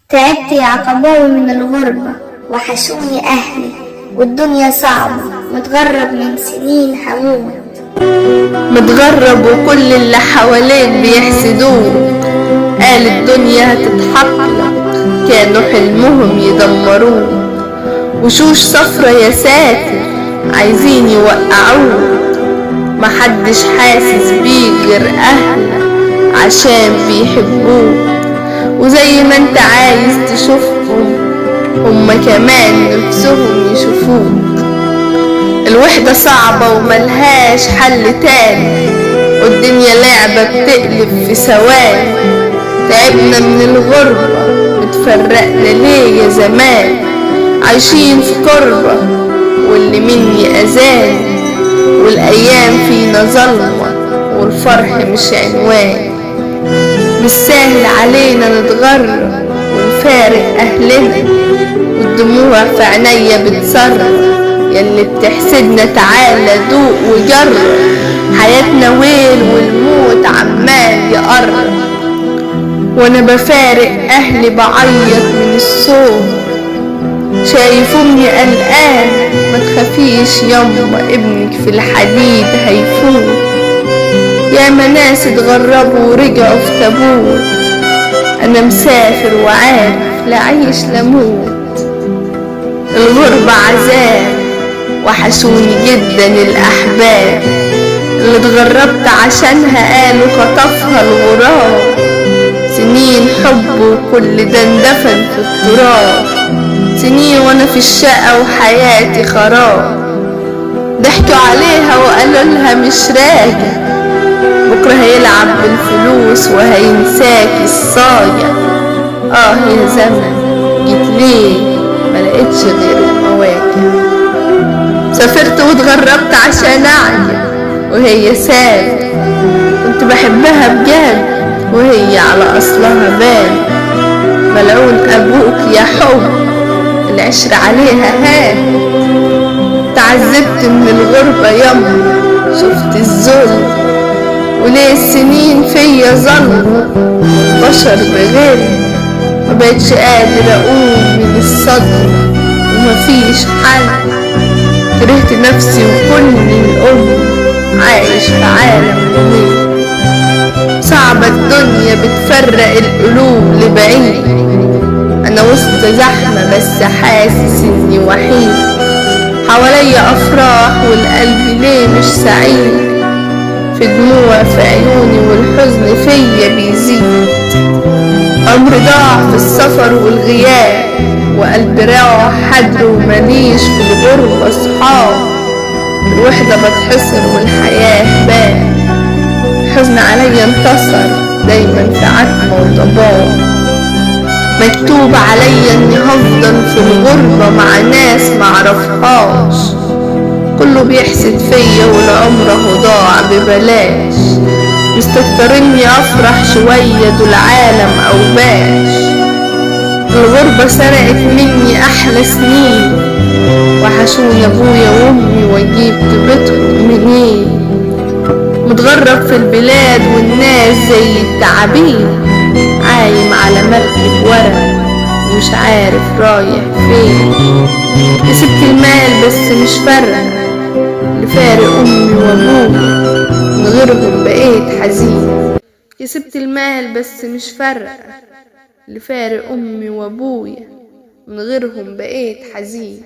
تعبت يا عقباوي من الغربة، وحشوني أهلي والدنيا صعبة، متغرب من سنين هموت. متغرب وكل اللي حواليك بيحسدوك، قال الدنيا هتتحقق، كانوا حلمهم يدمروك. وشوش صفرة يا ساتر عايزين يوقعوك، محدش حاسس بيك غير أهلك عشان بيحبوك. وزي ما انت عايز تشوفهم هما كمان نفسهم يشوفوك. الوحدة صعبة وملهاش حل تاني، والدنيا لعبة بتقلب في ثواني. تعبنا من الغربة بتفرقنا ليه يا زمان، عايشين في قربة واللي مني أذاني. والأيام فينا ظلمة والفرح مش عنوان، مش سهل علينا نتغرب ونفارق أهلنا. والدموع في عينيا بتصرخ، ياللي بتحسدنا تعالى دوق وجرب. حياتنا ويل والموت عمال يقرب، وانا بفارق اهلي بعيط من الصوت. شايف امي قلقان، ما تخافيش يما ابنك في الحديد هيفوت. ياما ناس اتغربوا ورجعوا في تابوت، انا مسافر وعارف لا عيش لا موت. الغربة عذاب وحشوني جدا الأحباب، اللي اتغربت عشانها قالوا خطفها الغراب. سنين حب وكل ده اندفن في التراب، سنين وانا في الشقة وحياتي خراب. ضحكوا عليها وقالوا لها مش راجع، بكرة هيلعب بالفلوس وهينساكي الصايع. يا زمن جيت ليه ملقتش غير المواجع. سافرت واتغربت عشان أعجب وهي ساب، كنت بحبها بجد وهي على أصلها بان. ملعون أبوك يا حب العشرة عليها هان. تعذبت من الغربة يما شفت الظلم، وليه السنين فيا ظلم والبشر بغيري. مبقتش قادر أقوم من الصدمة ومفيش حل. كرهت نفسي وكل الأم عايش في عالم مميت. صعبة الدنيا بتفرق القلوب لبعيد، أنا وسط زحمة بس حاسس إني وحيد. حواليا أفراح والقلب ليه مش سعيد، في دموع في عيوني والحزن فيا بيزيد. عمري ضاع في السفر والغياب، وقلبي راح حدر ومليش في الغربة صحاب. الوحدة بتحصر والحياة بان، الحزن عليا انتصر دايما في عتمة وضباب. مكتوب عليا اني هفضل في الغربة مع ناس معرفهاش، كله بيحسد فيا والعمر اهو ضاع ببلاش. مستكترني افرح شوية دول عالم او باش. الغربة سرقت مني احلى سنين، وحشوني ابويا وامي واجيب طيبتهم منين. متغرب في البلاد والناس زي التعابين، عايم على مركب ورق ومش عارف رايح فين. كسبت المال بس مش فارقة، اللي فارق امي وابويا من غيرهم بقيت حزين. كسبت المال بس مش فارقة، اللي فارق امي وابويا من غيرهم بقيت حزين.